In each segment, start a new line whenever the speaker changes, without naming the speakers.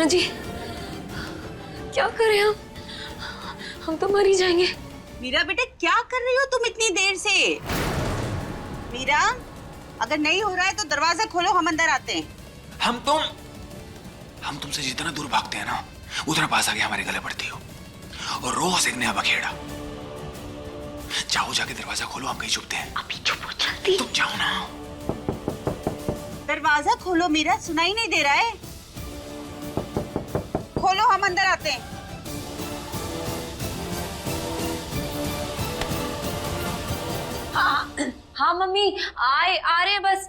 नाना जी, क्या करें हम तो मर ही जाएंगे।
मीरा बेटे क्या कर रही हो तुम इतनी देर से? मीरा, अगर नहीं हो रहा है तो दरवाजा खोलो, हम अंदर आते हैं।
हम तुमसे जितना दूर भागते हैं ना, उतना पास आके हमारे गले पड़ती हो, और रोज एक नया बखेड़ा। जाओ, जाके दरवाजा खोलो, हम कहीं छुपते हैं।
अभी चुप हो, जल्दी
तुम जाओ ना।
दरवाजा खोलो मीरा, सुनाई नहीं दे रहा है? खोलो, हम अंदर आते हैं।
हाँ मम्मी, आ रहे हैं बस।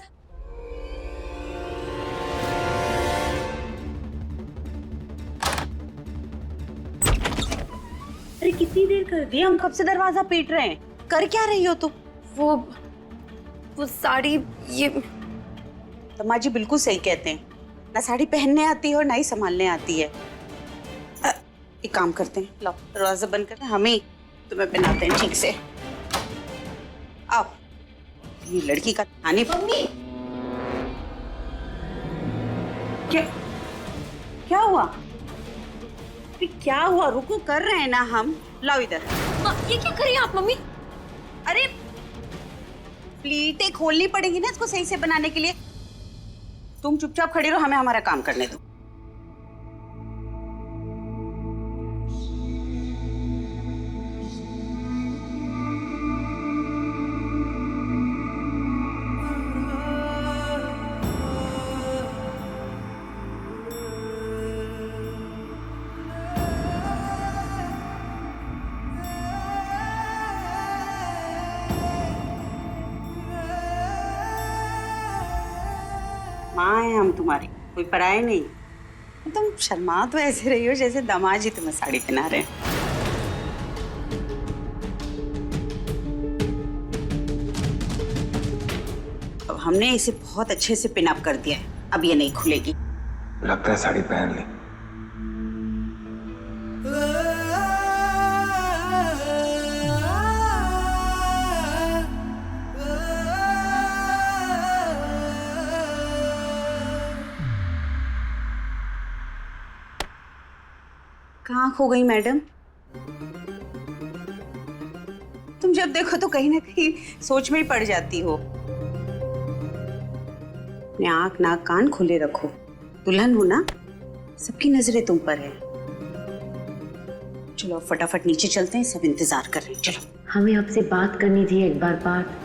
अरे कितनी देर कर दी, हम कब से दरवाजा पीट रहे हैं। कर क्या रही हो तुम?
वो साड़ी, ये
तम्मा जी बिल्कुल सही कहते हैं, ना साड़ी पहनने आती है और ना ही संभालने आती है। एक काम करते हैं, लो दरवाजा बंद करते हैं, हम ही तुम्हें पहनाते हैं ठीक से। आओ, ये लड़की का थाने।
मम्मी,
क्या हुआ? क्या हुआ? रुको, कर रहे हैं ना हम। लाओ इधर।
ये क्या करिए आप मम्मी?
अरे प्लीटें खोलनी पड़ेगी ना इसको सही से बनाने के लिए। तुम चुपचाप खड़ी रहो, हमें हमारा काम करने दो। माँ है हम तुम्हारी, कोई पराये नहीं। तुम शर्मा तो ऐसे रही हो जैसे दामाद जी तुम्हें साड़ी पहना रहे हैं। अब हमने इसे बहुत अच्छे से पिन अप कर दिया है, अब ये नहीं खुलेगी।
लगता है साड़ी पहन ली।
कहाँ खो गई मैडम? तुम जब देखो तो कहीं ना कहीं सोच में ही पड़ जाती हो। अपने आंख नाक कान खुले रखो, दुल्हन हो ना, सबकी नजरें तुम पर है। चलो फटाफट नीचे चलते हैं, सब इंतजार कर रहे हैं। चलो।
हमें आपसे बात करनी थी एक बार बात।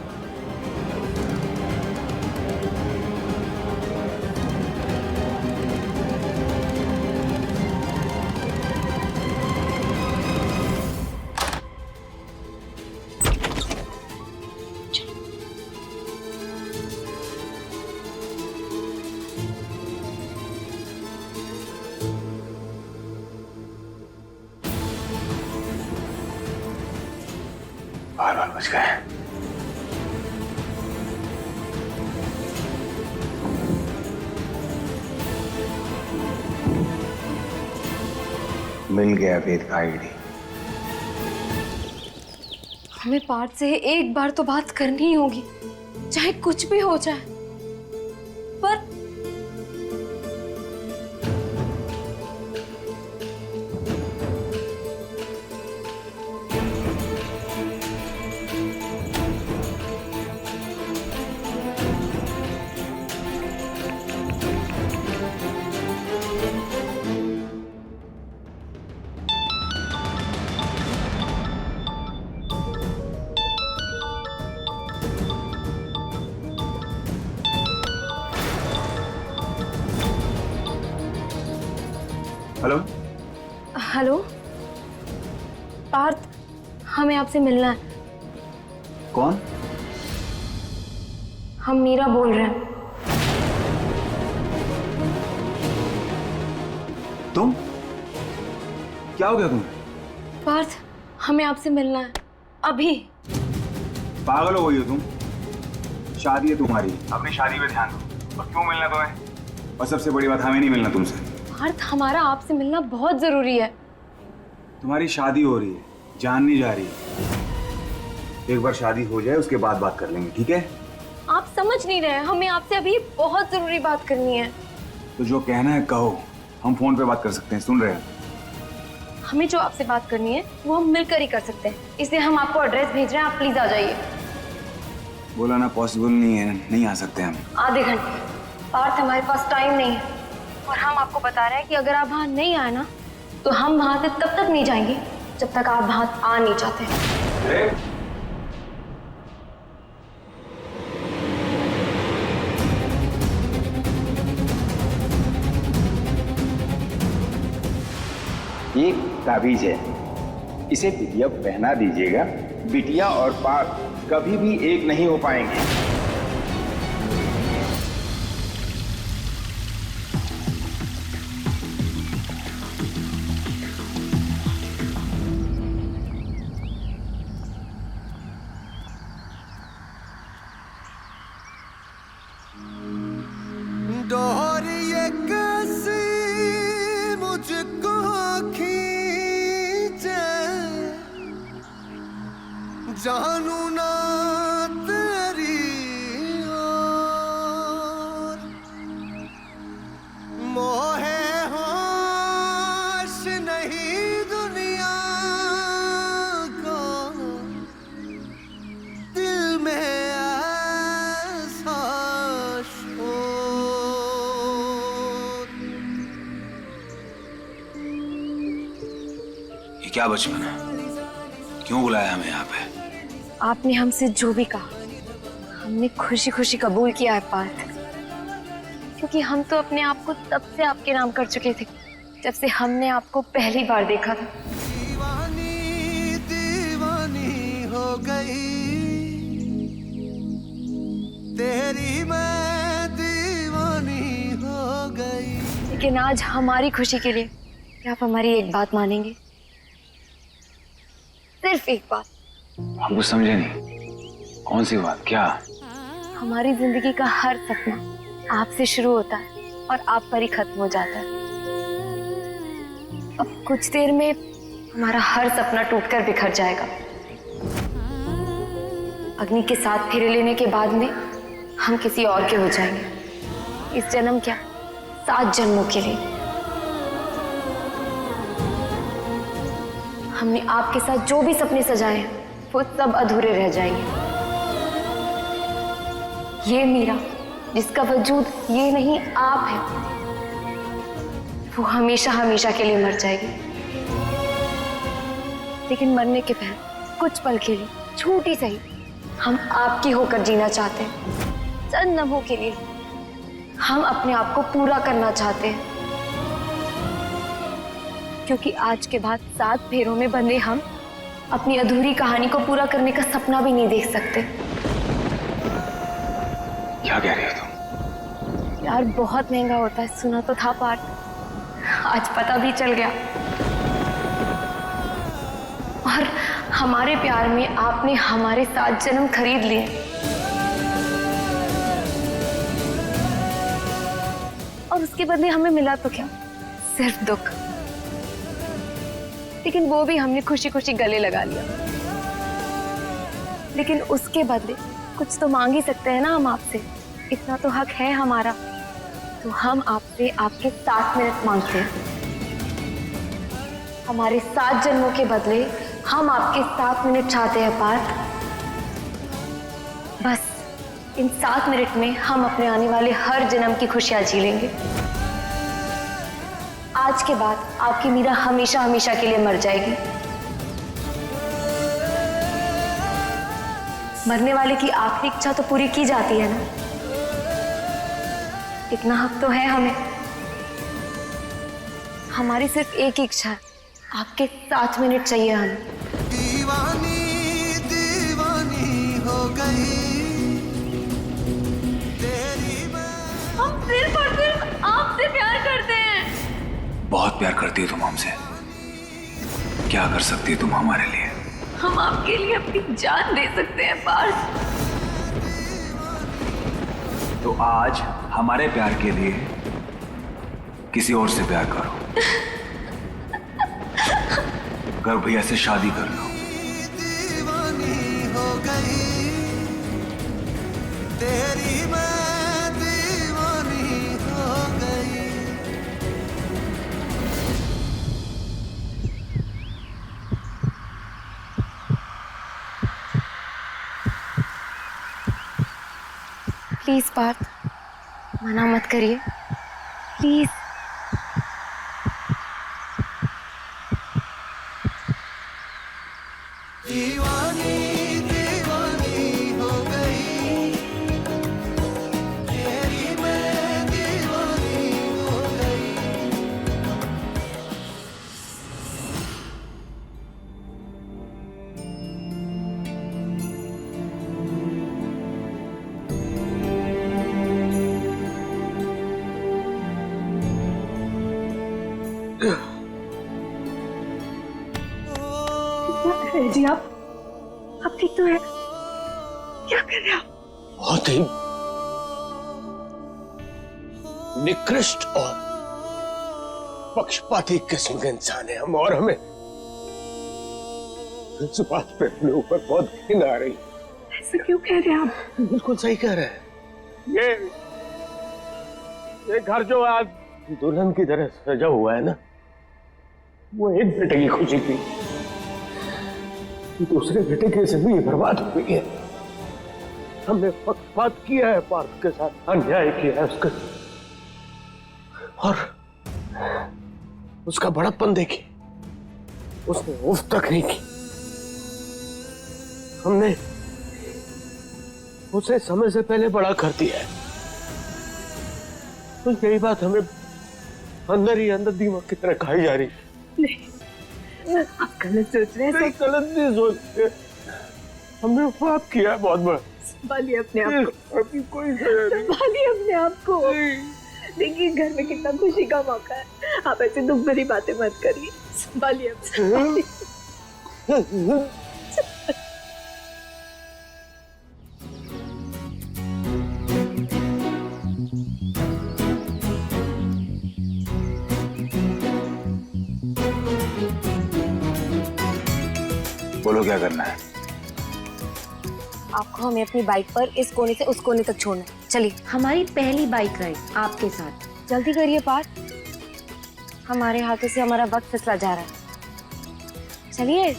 बाल बच गए। मिल गया वेद का आईडी।
हमें पार्थ से एक बार तो बात करनी ही होगी, चाहे कुछ भी हो जाए। पर
हेलो
हेलो पार्थ, हमें आपसे मिलना है।
कौन?
हम मीरा बोल रहे हैं।
तुम? क्या हो गया तुम्हें?
पार्थ, हमें आपसे मिलना है अभी।
पागल हो गई हो तुम? शादी है तुम्हारी, अपनी शादी पे ध्यान दो। और क्यों मिलना तुम्हें? और सबसे बड़ी बात, हमें नहीं मिलना तुमसे।
पार्थ, हमारा आपसे मिलना बहुत जरूरी है।
तुम्हारी शादी हो रही है, जान नहीं जा रही है। एक बार शादी हो जाए उसके बाद बात कर लेंगे, ठीक है?
आप समझ नहीं रहे, हमें आपसे अभी बहुत जरूरी बात करनी है।
तो जो कहना है कहो, हम फोन पे बात कर सकते हैं, सुन रहे हैं?
हमें जो आपसे बात करनी है वो हम मिलकर ही कर सकते हैं, इसलिए हम आपको एड्रेस भेज रहे हैं, आप प्लीज आ जाइए।
बोला ना पॉसिबल नहीं है, नहीं आ सकते हम।
आधे घंटे पार्थ, हमारे पास टाइम नहीं है और हम आपको बता रहे हैं कि अगर आप वहाँ नहीं आए ना तो हम वहाँ से तब तक नहीं जाएंगे जब तक आप वहाँ आ नहीं चाहते।
एक ताबीज है, इसे बिटिया को पहना दीजिएगा। बिटिया और पार्थ कभी भी एक नहीं हो पाएंगे।
जानू ना तेरी ओर, मोहे होश नहीं दुनिया को, दिल में ऐसा शोर।
ये क्या बचपन है? क्यों बुलाया हमें यहाँ पे?
आपने हमसे जो भी कहा हमने खुशी खुशी कबूल किया है पार्थ, क्योंकि हम तो अपने आप को तब से आपके नाम कर चुके थे जब से हमने आपको पहली बार देखा था।
दीवानी दीवानी हो गई तेरी, मैं दीवानी हो गई।
लेकिन आज हमारी खुशी के लिए क्या आप हमारी एक बात मानेंगे? सिर्फ एक बात।
हम कुछ समझे नहीं। कौन सी बात? क्या?
हमारी जिंदगी का हर सपना आपसे शुरू होता है और आप पर ही खत्म हो जाता है। अब कुछ देर में हमारा हर सपना टूटकर बिखर जाएगा। अग्नि के साथ फेरे लेने के बाद में हम किसी और के हो जाएंगे। इस जन्म क्या, 7 जन्मों के लिए हमने आपके साथ जो भी सपने सजाए हैं वो सब अधूरे रह जाएंगे। ये मीरा जिसका वजूद ये नहीं आप है, वो हमेशा हमेशा के लिए मर जाएगी। लेकिन मरने के पहले कुछ पल के लिए, छोटी सही, हम आपकी होकर जीना चाहते हैं। चंद लम्हों के लिए हम अपने आप को पूरा करना चाहते हैं, क्योंकि आज के बाद 7 फेरों में बंधे हम अपनी अधूरी कहानी को पूरा करने का सपना भी नहीं देख सकते।
क्या कह रही हो तुम?
यार बहुत महंगा होता है, सुना तो था पार्थ, आज पता भी चल गया। और हमारे प्यार में आपने हमारे 7 जन्म खरीद लिए। और उसके बदले हमें मिला तो क्या? सिर्फ दुख। लेकिन वो भी हमने खुशी खुशी गले लगा लिया। लेकिन उसके बदले कुछ तो मांग ही सकते हैं ना हम आपसे, इतना तो हक है हमारा। तो हम आपसे आपके 7 मिनट मांगते हैं। हमारे 7 जन्मों के बदले हम आपके 7 मिनट चाहते हैं पार्थ। बस इन 7 मिनट में हम अपने आने वाले हर जन्म की खुशियां जी लेंगे। आज के बाद आपकी मीरा हमेशा हमेशा के लिए मर जाएगी। मरने वाले की आखिरी इच्छा तो पूरी की जाती है ना, इतना हक तो है हमें। हमारी सिर्फ एक ही इच्छा है, आपके 7 मिनट चाहिए हमें।
दीवानी दीवानी हो गई तेरी,
हम सिर्फ और सिर्फ आपसे प्यार करते हैं।
बहुत प्यार करती हो तुम हमसे। क्या कर सकती हो तुम हमारे लिए?
हम आपके लिए अपनी जान दे सकते हैं पार्थ।
तो आज हमारे प्यार के लिए किसी और से प्यार करो। कर भैया से शादी कर लो।
दीवानी हो गई तेरी, मैं दीवानी हो गई।
प्लीज पार्थ, मना मत करिए प्लीज।
दीवानी दीवानी हो गई, तेरी मैं दीवानी हो गई।
जी आप ठीक तो है? क्या कर रहे हैं आप?
बहुत ही निकृष्ट और पक्षपाती किस्म के इंसान है हम, और हमें इस बात पे अपने ऊपर बहुत घिन आ रही है।
ऐसा क्यों कह रहे हैं आप?
बिल्कुल सही कह रहे हैं। ये घर जो आज दुल्हन की तरह सजा हुआ है ना, वो एक बेटे की खुशी थी, दूसरे बेटे की जिंदगी बर्बाद हो गई है। हमने पक्षपात किया है पार्थ के साथ, अन्याय किया है उसके, और उसका बड़प्पन देखिए, उसने उफ तक नहीं की। हमने उसे समय से पहले बड़ा कर दिया है, तो यही बात हमें अंदर ही अंदर दीमक की तरह खाई जा रही है।
नहीं, आप गलत सोच रहे हैं।
गलत नहीं सोच रहे, हमने पाप किया है बहुत बड़ा।
संभालिए अपने आप को,
अभी कोई सजा नहीं।
संभालिए अपने आप को। देखिए घर में कितना खुशी का मौका है, आप ऐसे दुख भरी बातें मत करिए। संभालिए अपने।
बोलो क्या करना है?
आपको हमें अपनी बाइक पर इस कोने से उस कोने तक छोड़ना है। चलिए।
हमारी पहली बाइक राइड आपके साथ।
जल्दी करिए पार्थ, हमारे हाथों से हमारा वक्त फिसला जा रहा है। चलिए।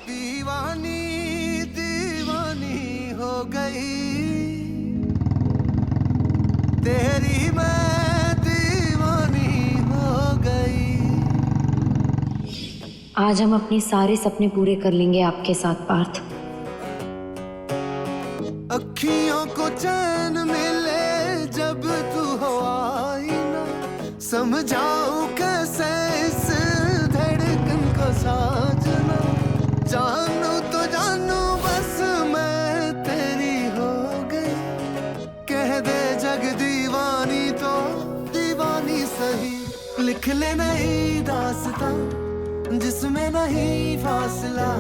दीवानी दीवानी हो गई, तेरी मैं दीवानी हो गई।
आज हम अपने सारे सपने पूरे कर लेंगे आपके साथ पार्थ।
अखियों को चैन मिले जब तू हो आईना, समझाऊं कैसे इस धड़कन को साजना। जानू तो जानू बस मैं तेरी हो गई, कह दे जग दीवानी तो दीवानी सही। लिख ले नई दास्तां जिसमें नहीं फासला,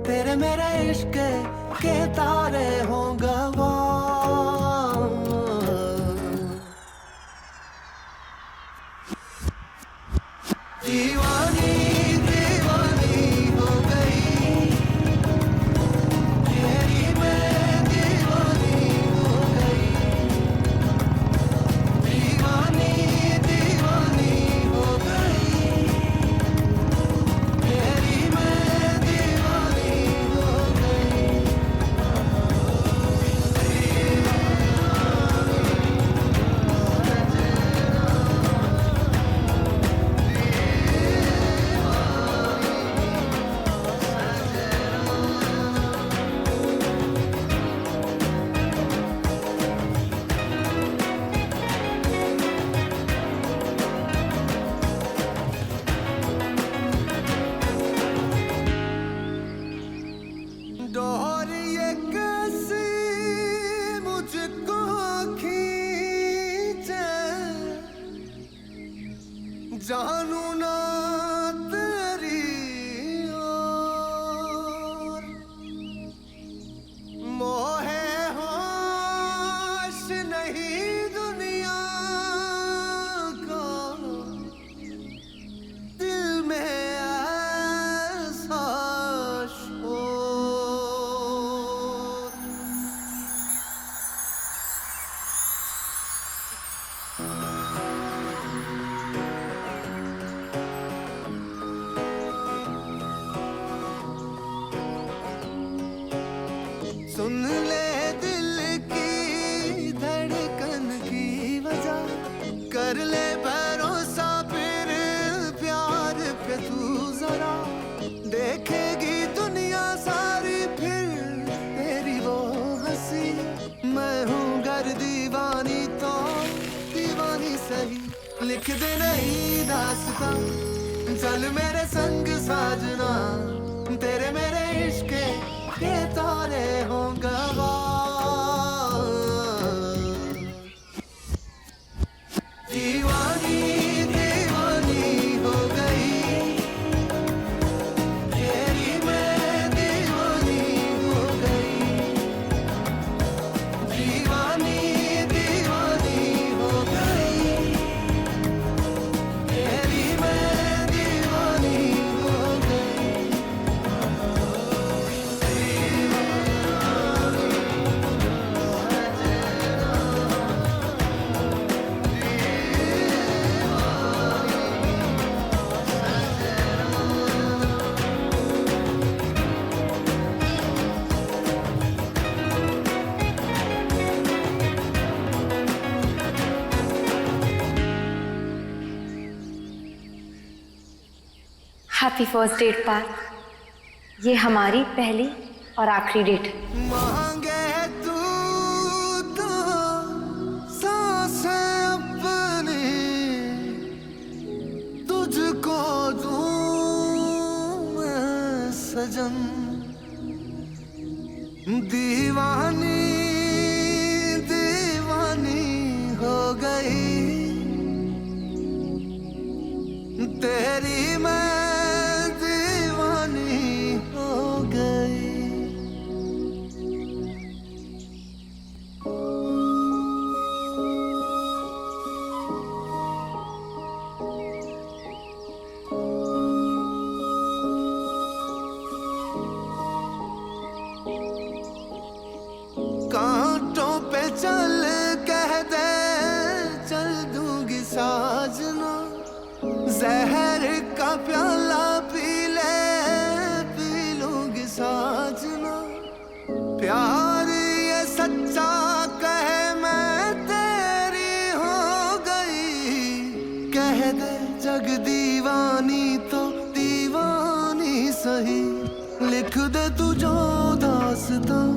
तेरे मेरे इश्क के तारे हों गवाह। दीवानी दीवानी हो गई, तेरी मैं दीवानी हो गई। दीवानी दीवानी हो गई, तेरी मैं दीवानी हो गई। ले दिल की धड़कन की वजह, कर ले भरोसा फिर प्यार पे तू जरा, देखेगी दुनिया सारी फिर तेरी वो हंसी। मैं हूँ गर दीवानी तो दीवानी सही, लिख दे नई दास्तां, चल मेरे संग साजना, तेरे मेरे इश्क के तारे हों गवाह। दीवानी दीवानी हो गई, तेरी मैं दीवानी हो गई, दीवानी दीवानी हो गई, तेरी मैं दीवानी हो गई।
Happy first date Parth. ये हमारी पहली और आखिरी डेट है।
मांगे तू तो सांसें अपनी, तुझको दूं मैं सजन, दीवानी दीवानी हो गई, तेरी मैं दीवानी हो गई। कांटों पे चल कह दे, चल दूंगी साजना, जहर का प्याला पी ले, पी लूंगी साजना, प्यार ये सच्चा कहे मैं तेरी हो गई, कह दे जग दीवानी तो दीवानी सही, लिख दे तू जो दास्तां,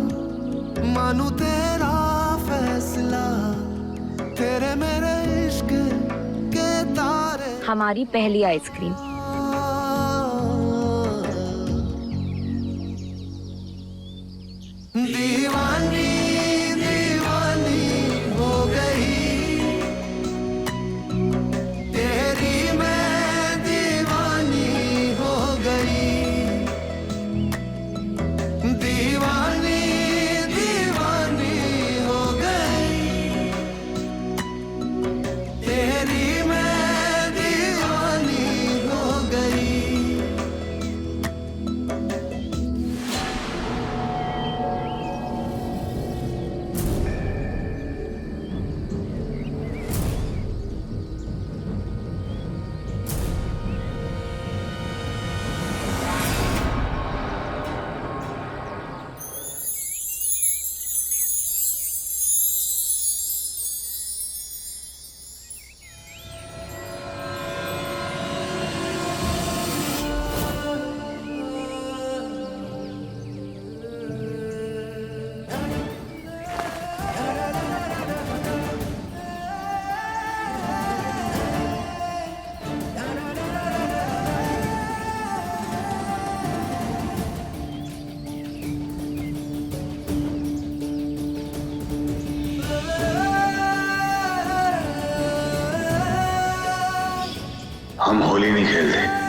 मानू तेरा फैसला, तेरे मेरे इश्क के तारे।
हमारी पहली आइसक्रीम।
दीवानी दीवानी हो गई, तेरी मैं दीवानी हो गई, दीवानी दीवानी हो गई, तेरी मैं दीवानी हो गई।
हम होली नहीं खेलते।